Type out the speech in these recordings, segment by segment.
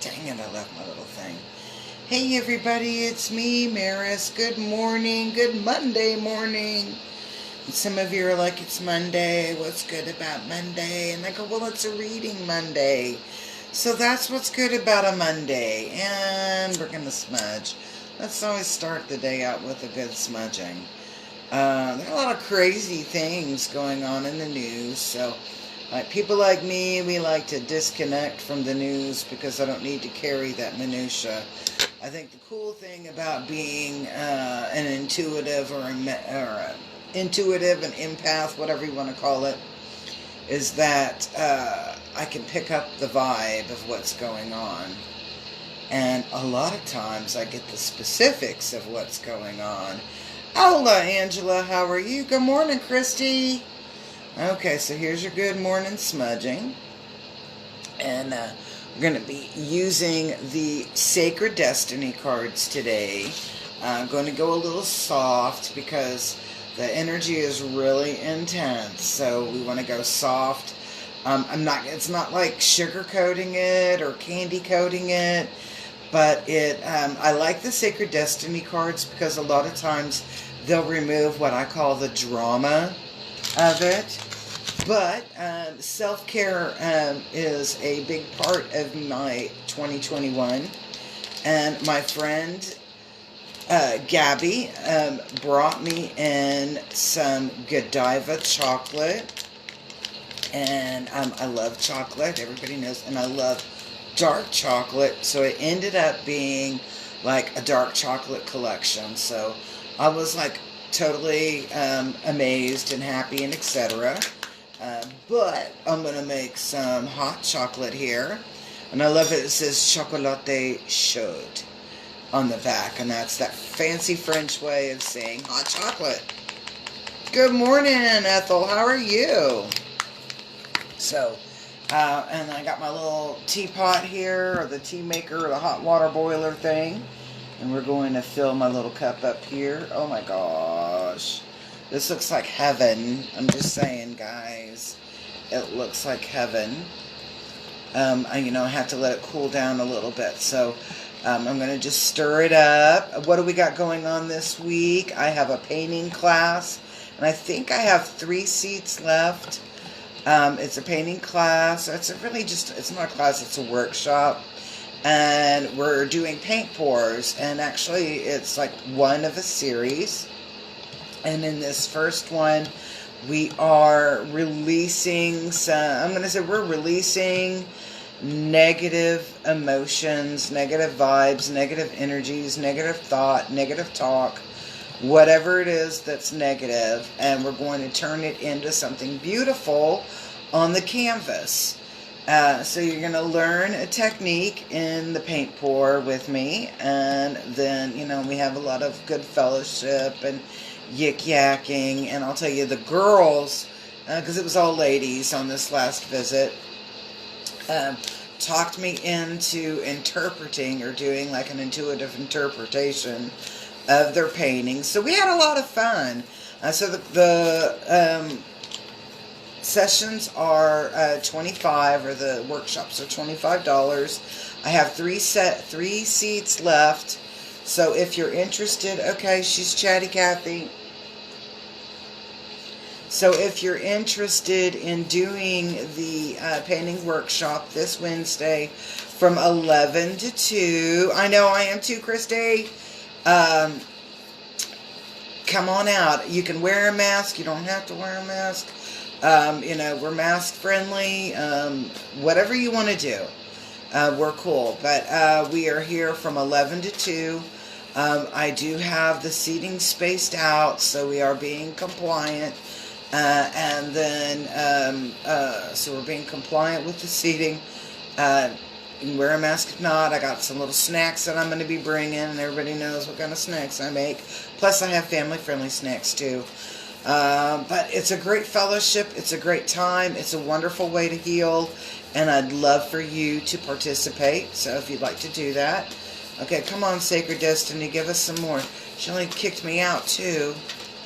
Dang it, I left my little thing. Hey everybody, it's me, Maris. Good morning, good Monday morning. And some of you are like, it's Monday, what's good about Monday? And I go, well, it's a reading Monday. So that's what's good about a Monday. And we're going to smudge. Let's always start the day out with a good smudging. There are a lot of crazy things going on in the news, so people like me, we like to disconnect from the news because I don't need to carry that minutia. I think the cool thing about being an intuitive or intuitive, an empath, whatever you want to call it, is that I can pick up the vibe of what's going on. And a lot of times I get the specifics of what's going on. Hola, Angela, how are you? Good morning, Christy. Okay, so here's your good morning smudging. And we're going to be using the Sacred Destiny cards today. I'm going to go a little soft because the energy is really intense. So we want to go soft. It's not like sugar coating it or candy coating it. But I like the Sacred Destiny cards because a lot of times they'll remove what I call the drama of it. But self-care is a big part of my 2021. And my friend Gabby brought me in some Godiva chocolate. And I love chocolate, everybody knows, and I love dark chocolate, so it ended up being like a dark chocolate collection. So I was like totally amazed and happy and etc. But I'm going to make some hot chocolate here, and I love it. It says chocolate chaude on the back, and that's that fancy French way of saying hot chocolate. Good morning, Ethel, how are you? So and I got my little teapot here, or the tea maker, or the hot water boiler thing. And we're going to fill my little cup up here. Oh my gosh. This looks like heaven. I'm just saying, guys. It looks like heaven. I have to let it cool down a little bit. So I'm going to just stir it up. What do we got going on this week? I have a painting class. And I think I have 3 seats left. It's a painting class. It's not a class, it's a workshop. And we're doing paint pours. And actually, it's like one of a series. And in this first one, we are releasing we're releasing negative emotions, negative vibes, negative energies, negative thought, negative talk, whatever it is that's negative, and we're going to turn it into something beautiful on the canvas. So you're going to learn a technique in the paint pour with me, and then, we have a lot of good fellowship and yik-yakking, and I'll tell you, the girls, because it was all ladies on this last visit, talked me into interpreting or doing like an intuitive interpretation of their paintings. So we had a lot of fun. So the sessions are $25, or the workshops are $25. I have 3 seats left. So if you're interested, okay, she's Chatty Cathy. So if you're interested in doing the painting workshop this Wednesday from 11 to 2, I know I am too, Christy. Come on out. You can wear a mask. You don't have to wear a mask. We're mask friendly. Whatever you want to do, we're cool. But we are here from 11 to 2. I do have the seating spaced out, so we are being compliant. And then, so we're being compliant with the seating. You can wear a mask if not. I got some little snacks that I'm going to be bringing, and everybody knows what kind of snacks I make. Plus, I have family-friendly snacks, too. But it's a great fellowship. It's a great time. It's a wonderful way to heal, and I'd love for you to participate. So if you'd like to do that. Okay, come on, Sacred Destiny. Give us some more. She only kicked me out, too.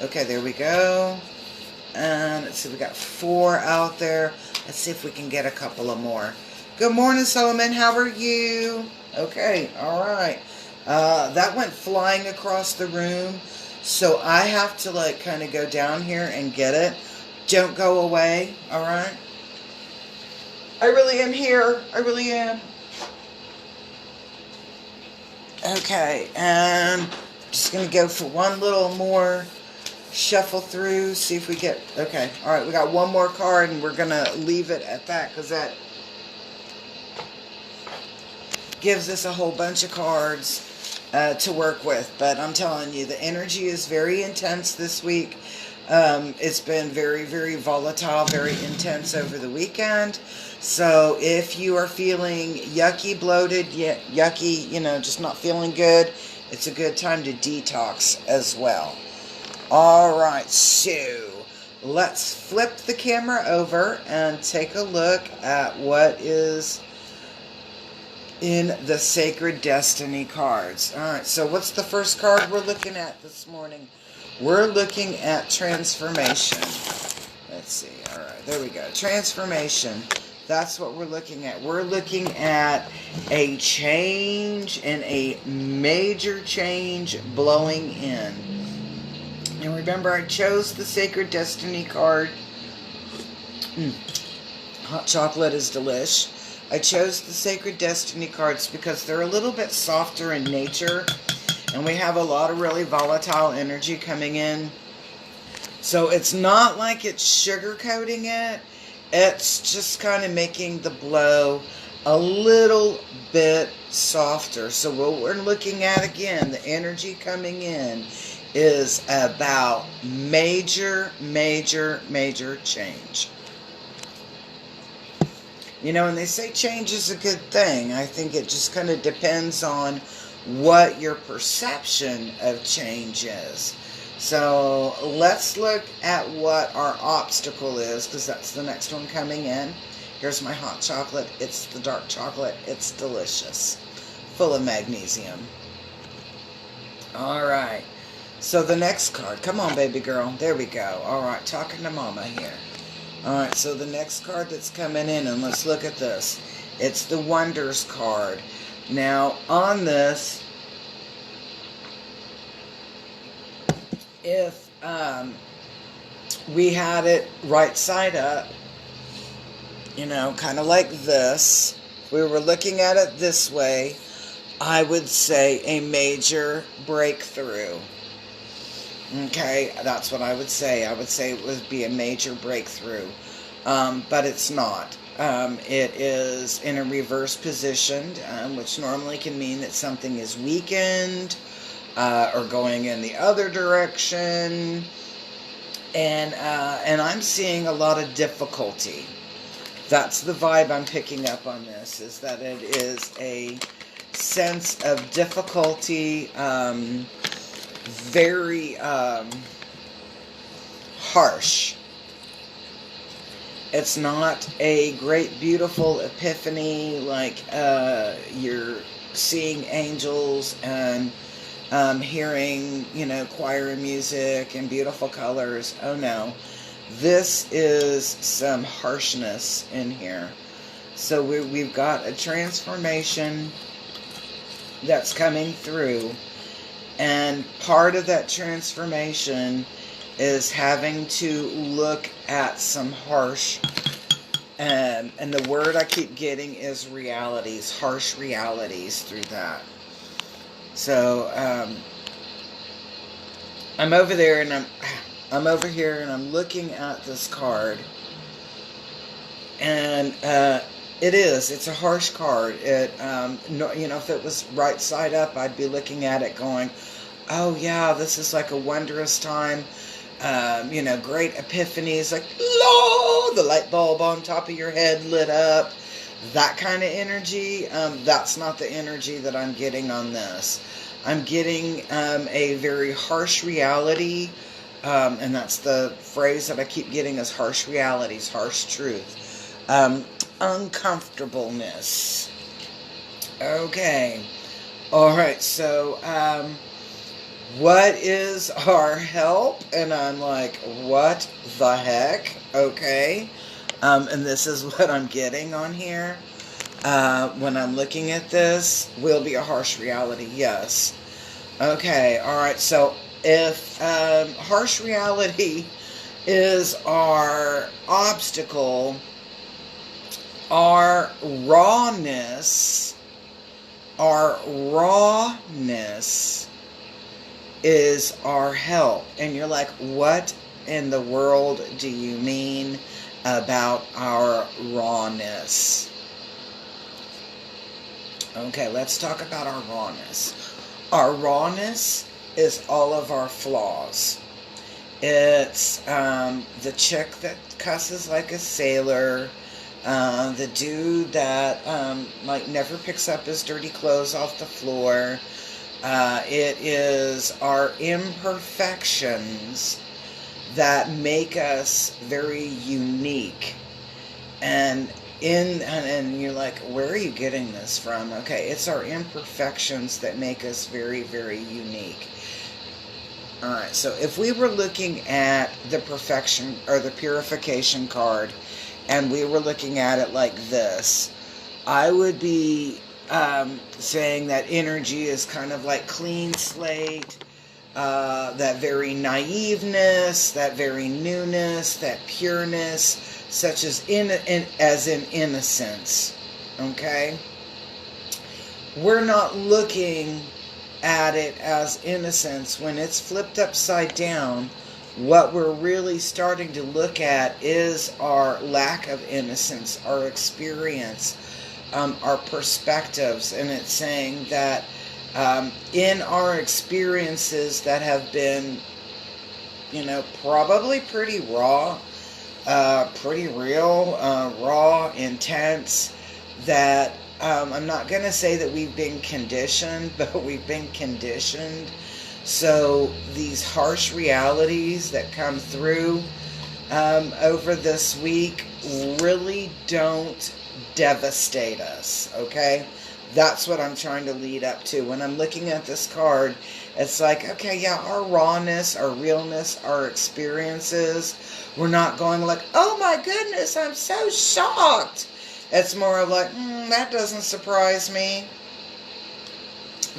Okay, there we go. And let's see, we got 4 out there. Let's see if we can get a couple of more. Good morning, Solomon. How are you? Okay, all right. That went flying across the room, so I have to like kind of go down here and get it. Don't go away, all right? I really am here. I really am. Okay, and just gonna go for one little more shuffle through, see if we get, okay, all right, we got one more card and we're gonna leave it at that because that gives us a whole bunch of cards to work with. But I'm telling you, the energy is very intense this week. It's been very, very volatile, very intense over the weekend. So if you are feeling yucky, bloated, yucky, just not feeling good, it's a good time to detox as well. All right, so let's flip the camera over and take a look at what is in the Sacred Destiny cards. All right, so what's the first card we're looking at this morning? We're looking at transformation. Let's see. All right, there we go. Transformation. That's what we're looking at. We're looking at a change and a major change blowing in. And remember, I chose the Sacred Destiny card. Hot chocolate is delish. I chose the Sacred Destiny cards because they're a little bit softer in nature. And we have a lot of really volatile energy coming in. So it's not like it's sugarcoating it. It's just kind of making the blow a little bit softer. So what we're looking at again, the energy coming in is about major, major, major change. And they say change is a good thing. I think it just kind of depends on what your perception of change is. So let's look at what our obstacle is, because that's the next one coming in. Here's my hot chocolate. It's the dark chocolate. It's delicious. Full of magnesium. All right. So the next card. Come on, baby girl. There we go. All right. Talking to mama here. All right. So the next card that's coming in, and let's look at this. It's the Wonders card. Now, on this, if we had it right side up, kind of like this, if we were looking at it this way, I would say a major breakthrough. Okay, that's what I would say. I would say it would be a major breakthrough, but it's not. It is in a reverse position, which normally can mean that something is weakened or going in the other direction. And I'm seeing a lot of difficulty. That's the vibe I'm picking up on this, is that it is a sense of difficulty, very harsh. It's not a great, beautiful epiphany like you're seeing angels and hearing, choir and music and beautiful colors. Oh no. This is some harshness in here. So we've got a transformation that's coming through. And part of that transformation is having to look at some harsh, and the word I keep getting is realities, harsh realities through that. So I'm over there and I'm over here and I'm looking at this card, and it's a harsh card. It if it was right side up, I'd be looking at it going, oh yeah, this is like a wondrous time. Great epiphanies, like, the light bulb on top of your head lit up, that kind of energy. That's not the energy that I'm getting on this. I'm getting a very harsh reality, and that's the phrase that I keep getting, is harsh realities, harsh truth, uncomfortableness. Okay. All right, so what is our help? And I'm like, what the heck? Okay. And this is what I'm getting on here. when I'm looking at this, will be a harsh reality. Yes. Okay. All right. So if harsh reality is our obstacle, our rawness is our help. And you're like, what in the world do you mean about our rawness? Okay, let's talk about our rawness. Our rawness is all of our flaws. It's the chick that cusses like a sailor, the dude that like never picks up his dirty clothes off the floor. It is our imperfections that make us very unique. And you're like, where are you getting this from? Okay, it's our imperfections that make us very, very unique. Alright, so if we were looking at the perfection or the purification card, and we were looking at it like this, I would be saying that energy is kind of like clean slate, that very naiveness, that very newness, that pureness, such as in innocence. Okay? We're not looking at it as innocence. When it's flipped upside down, what we're really starting to look at is our lack of innocence, our experience, our perspectives. And it's saying that in our experiences that have been, probably pretty raw, pretty real, raw, intense, that I'm not going to say that we've been conditioned, but we've been conditioned. So these harsh realities that come through over this week really don't devastate us, okay? That's what I'm trying to lead up to. When I'm looking at this card, it's like, okay, yeah, our rawness, our realness, our experiences, we're not going like, oh my goodness, I'm so shocked. It's more of like, that doesn't surprise me.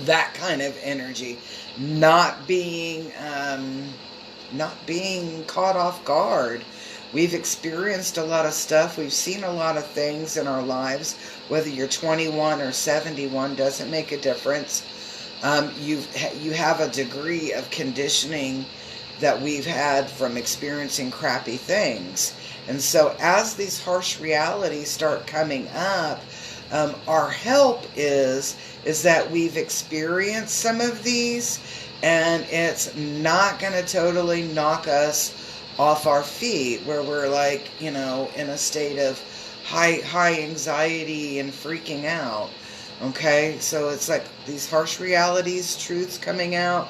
That kind of energy. Not being caught off guard. We've experienced a lot of stuff. We've seen a lot of things in our lives. Whether you're 21 or 71 doesn't make a difference. You have a degree of conditioning that we've had from experiencing crappy things. And so as these harsh realities start coming up, our help is that we've experienced some of these, and it's not going to totally knock us off our feet where we're like, in a state of high anxiety and freaking out. Okay, so it's like these harsh realities, truths coming out.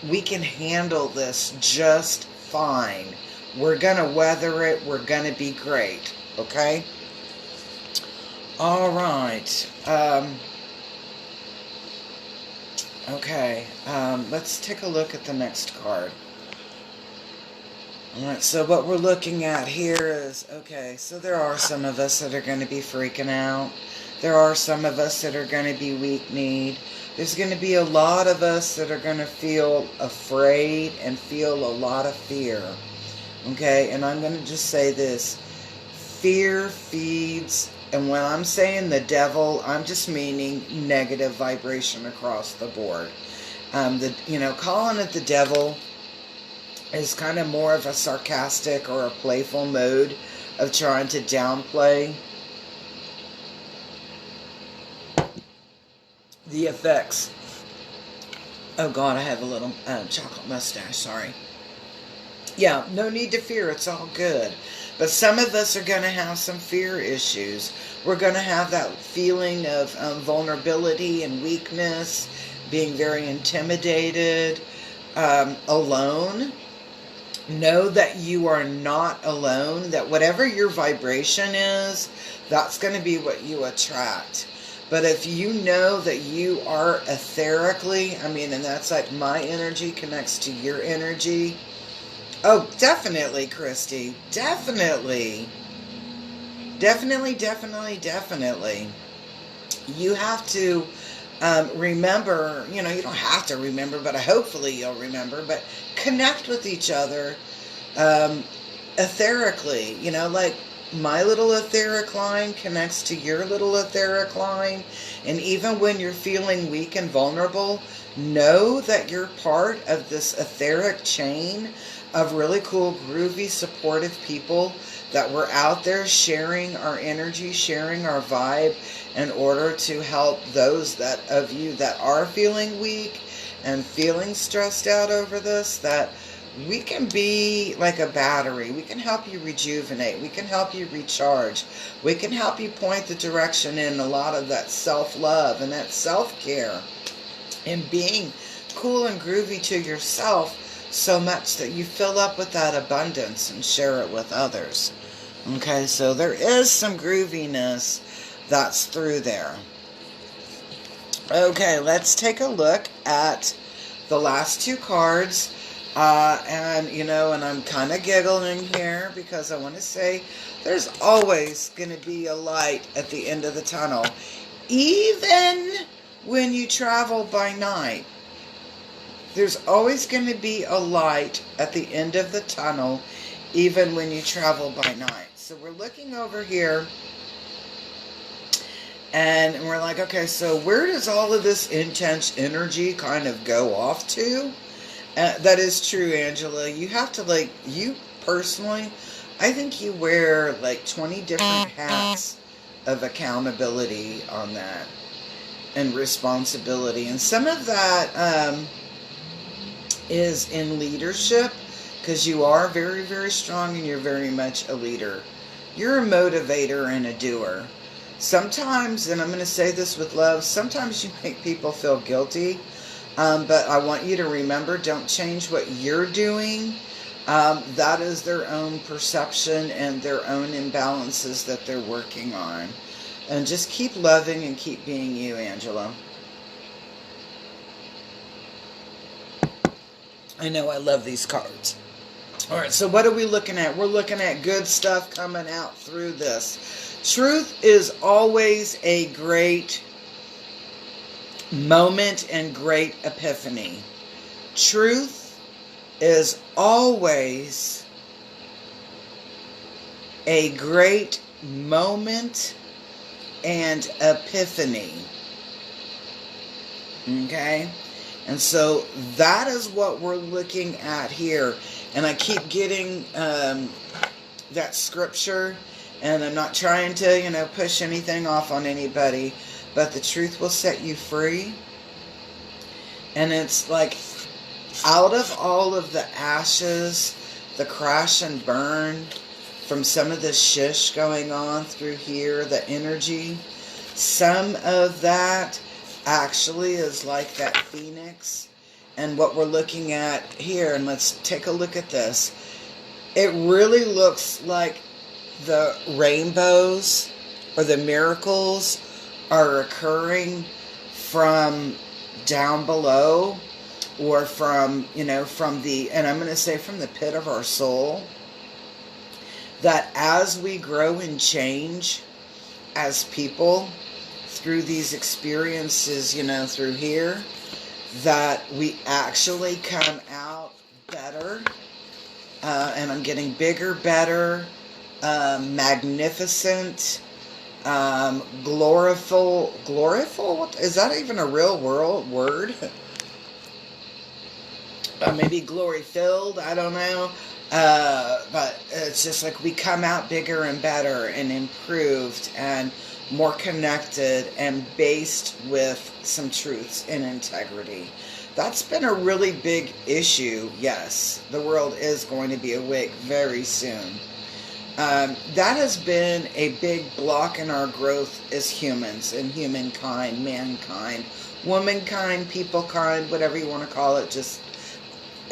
We can handle this just fine. We're going to weather it. We're going to be great. Okay? All right. Okay. Let's take a look at the next card. All right. So what we're looking at here is, okay, so there are some of us that are going to be freaking out. There are some of us that are going to be weak-kneed. There's going to be a lot of us that are going to feel afraid and feel a lot of fear. Okay, and I'm going to just say this. Fear feeds, and when I'm saying the devil, I'm just meaning negative vibration across the board. Calling it the devil is kind of more of a sarcastic or a playful mode of trying to downplay the effects. Oh God, I have a little chocolate mustache, sorry. Yeah, no need to fear, it's all good. But some of us are going to have some fear issues. We're going to have that feeling of vulnerability and weakness, being very intimidated, alone. Know that you are not alone, that whatever your vibration is, that's going to be what you attract. But if you know that you are etherically, and that's like my energy connects to your energy. Oh, definitely, Christy. Definitely. Definitely, definitely, definitely. You have to remember, you don't have to remember, but hopefully you'll remember, but connect with each other um, etherically, like my little etheric line connects to your little etheric line. And even when you're feeling weak and vulnerable, know that you're part of this etheric chain of really cool, groovy, supportive people that we're out there sharing our energy, sharing our vibe in order to help those of you that are feeling weak and feeling stressed out over this, that we can be like a battery. We can help you rejuvenate. We can help you recharge. We can help you point the direction in a lot of that self-love and that self-care and being cool and groovy to yourself so much that you fill up with that abundance and share it with others. Okay, so there is some grooviness that's through there. Okay, let's take a look at the last two cards. And I'm kind of giggling here because I want to say there's always going to be a light at the end of the tunnel. Even when you travel by night, there's always going to be a light at the end of the tunnel, even when you travel by night. So we're looking over here, and we're like, okay, so where does all of this intense energy kind of go off to? That is true, Angela. You have to, you personally, I think you wear 20 different hats of accountability on that and responsibility. And some of that is in leadership, because you are very, very strong and you're very much a leader. You're a motivator and a doer. Sometimes, and I'm going to say this with love, sometimes you make people feel guilty. But I want you to remember, don't change what you're doing. That is their own perception and their own imbalances that they're working on. And just keep loving and keep being you, Angela. I know I love these cards. All right, so what are we looking at? We're looking at good stuff coming out through this. Truth is always a great moment and great epiphany. Truth is always a great moment and epiphany. Okay? And so that is what we're looking at here. And I keep getting that scripture, and I'm not trying to, push anything off on anybody, but the truth will set you free. And it's like, out of all of the ashes, the crash and burn from some of the shish going on through here, the energy, some of that actually is like that phoenix. And what we're looking at here, and let's take a look at this, it really looks like the rainbows or the miracles are occurring from down below, or from, from the, and I'm going to say from the pit of our soul, that as we grow and change as people through these experiences, through here, that we actually come out better, and I'm getting bigger, better, magnificent, gloriful, is that even a real word? Maybe glory filled, I don't know, but it's just like we come out bigger and better and improved and more connected and based with some truths and integrity. That's been a really big issue. Yes, the world is going to be awake very soon. That has been a big block in our growth as humans and humankind, mankind, womankind, peoplekind, whatever you want to call it, just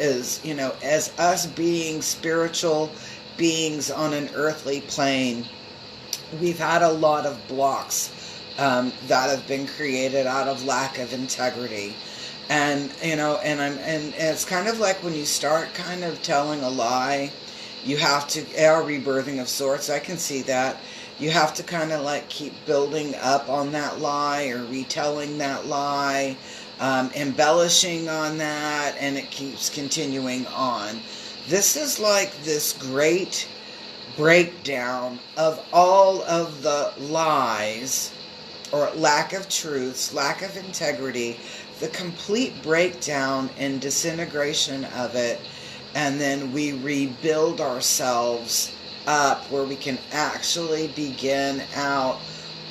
as, as us being spiritual beings on an earthly plane, we've had a lot of blocks that have been created out of lack of integrity. And, and it's kind of like when you start kind of telling a lie, you have to, a rebirthing of sorts, I can see that. you have to kind of like keep building up on that lie or retelling that lie, embellishing on that, and it keeps continuing on. This is like this great breakdown of all of the lies or lack of truths, lack of integrity, the complete breakdown and disintegration of it, and then we rebuild ourselves up where we can actually begin out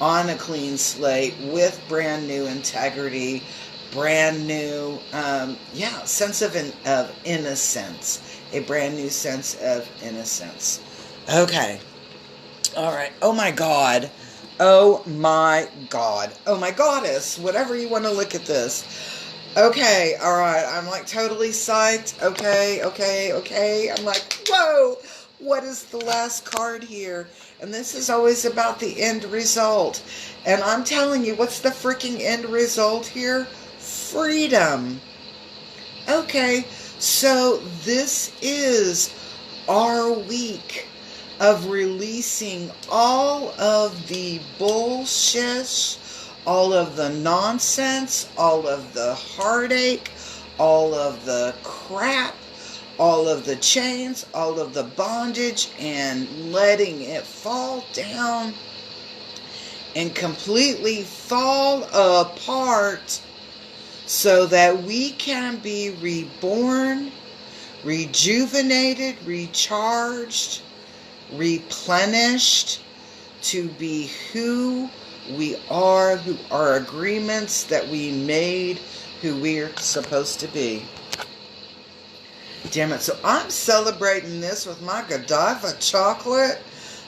on a clean slate with brand new integrity, brand new sense of innocence, a brand new sense of innocence. Okay, all right. Oh my God, oh my God, oh my goddess, whatever you want to look at this. Okay, all right, I'm like totally psyched. Okay, I'm like, whoa, what is the last card here? And this is always about the end result. And I'm telling you, what's the freaking end result here? Freedom. Okay, so this is our week of releasing all of the bullshit, all of the nonsense, all of the heartache, all of the crap, all of the chains, all of the bondage, and letting it fall down and completely fall apart so that we can be reborn, rejuvenated, recharged, replenished to be who we are, who are agreements that we made, who we're supposed to be. Damn it. So I'm celebrating this with my Godiva chocolate.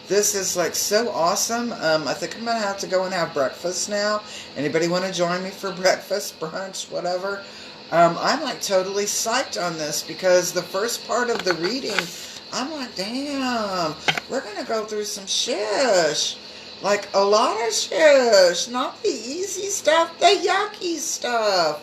This is like so awesome. I think I'm going to have to go and have breakfast now. Anybody want to join me for breakfast, brunch, whatever? I'm like totally psyched on this because the first part of the reading, I'm like, damn, we're going to go through some shish. Like a lot of shish. Not the easy stuff, the yucky stuff.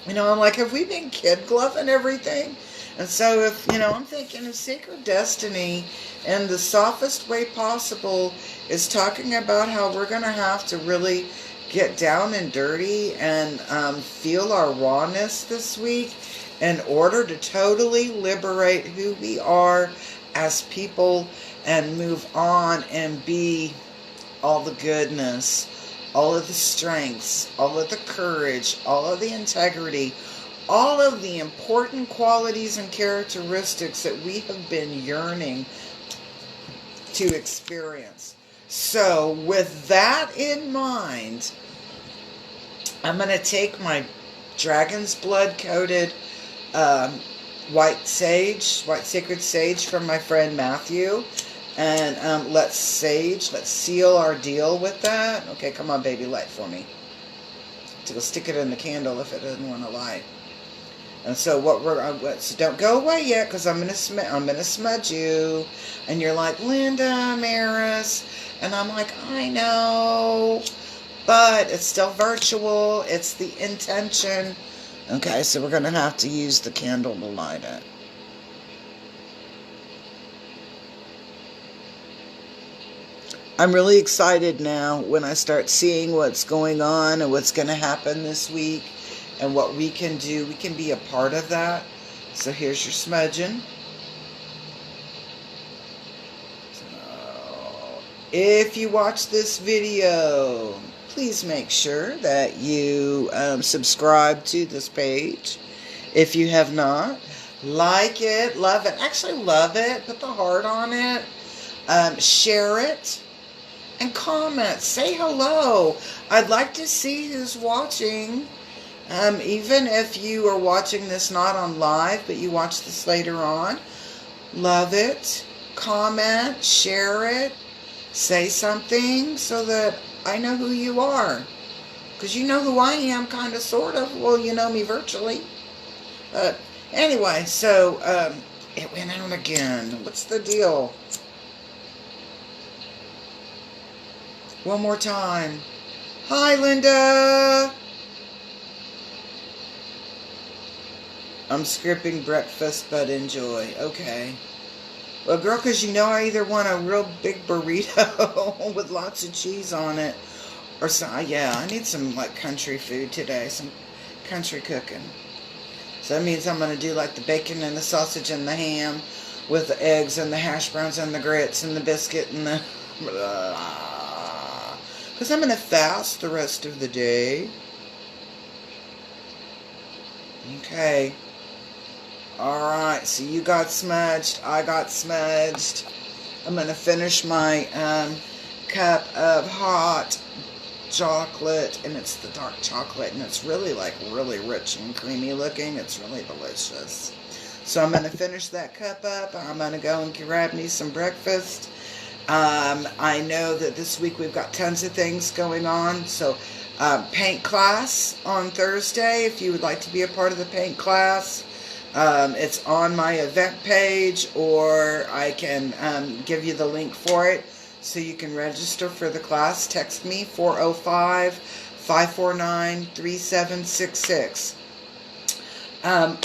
You know, I'm like, have we been kid gloving everything? And so if, I'm thinking of Sacred Destiny and the softest way possible is talking about how we're going to have to really get down and dirty and feel our rawness this week in order to totally liberate who we are as people and move on and be all the goodness, all of the strengths, all of the courage, all of the integrity, all of the important qualities and characteristics that we have been yearning to experience. So with that in mind, I'm going to take my dragon's blood coated white sacred sage from my friend Matthew, and let's seal our deal with that. Okay, come on, baby, light for me. To go stick it in the candle if it doesn't want to light. And so so don't go away yet, because I'm gonna smudge you. And you're like, Linda Maris, and I'm like, I know, but it's still virtual. It's the intention. Okay, so we're gonna have to use the candle to light it. I'm really excited now when I start seeing what's going on and what's going to happen this week and what we can do. We can be a part of that. So here's your smudging. So, if you watch this video, please make sure that you subscribe to this page. If you have not, like it, love it. Actually love it. Put the heart on it. Share it. And comment. Say hello. I'd like to see who's watching. Even if you are watching this not on live, but you watch this later on. Love it. Comment. Share it. Say something so that I know who you are. Because you know who I am, kind of, sort of. Well, you know me virtually. But anyway, so it went out again. What's the deal? One more time. Hi, Linda. I'm skipping breakfast, but enjoy. Okay. Well, girl, because you know I either want a real big burrito with lots of cheese on it, or some, yeah, I need some, like, country food today, some country cooking. So that means I'm going to do, like, the bacon and the sausage and the ham with the eggs and the hash browns and the grits and the biscuit and the... Because I'm going to fast the rest of the day. Okay. Alright, so you got smudged, I got smudged. I'm going to finish my cup of hot chocolate, and it's the dark chocolate, and it's really, like, really rich and creamy looking. It's really delicious. So I'm going to finish that cup up. I'm going to go and grab me some breakfast. I know that this week we've got tons of things going on, so paint class on Thursday, if you would like to be a part of the paint class. It's on my event page, or I can give you the link for it so you can register for the class. Text me 405-549-3766. I'm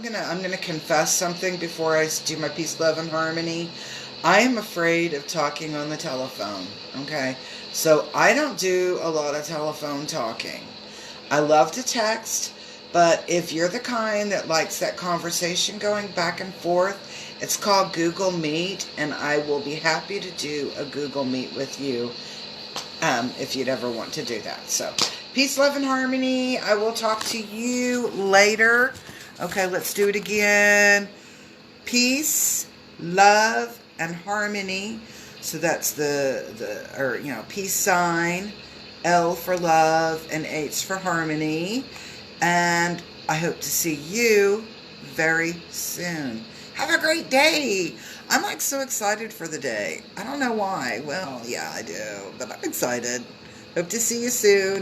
gonna confess something before I do my peace, love, and harmony. I am afraid of talking on the telephone. Okay, so I don't do a lot of telephone talking. I love to text. But if you're the kind that likes that conversation going back and forth, it's called Google Meet, and I will be happy to do a Google Meet with you if you'd ever want to do that. So, peace, love, and harmony. I will talk to you later. Okay, let's do it again. Peace, love, and harmony. So that's peace sign, L for love, and H for harmony. And I hope to see you very soon. Have a great day. I'm like so excited for the day. I don't know why. Well, yeah, I do, but I'm excited. Hope to see you soon.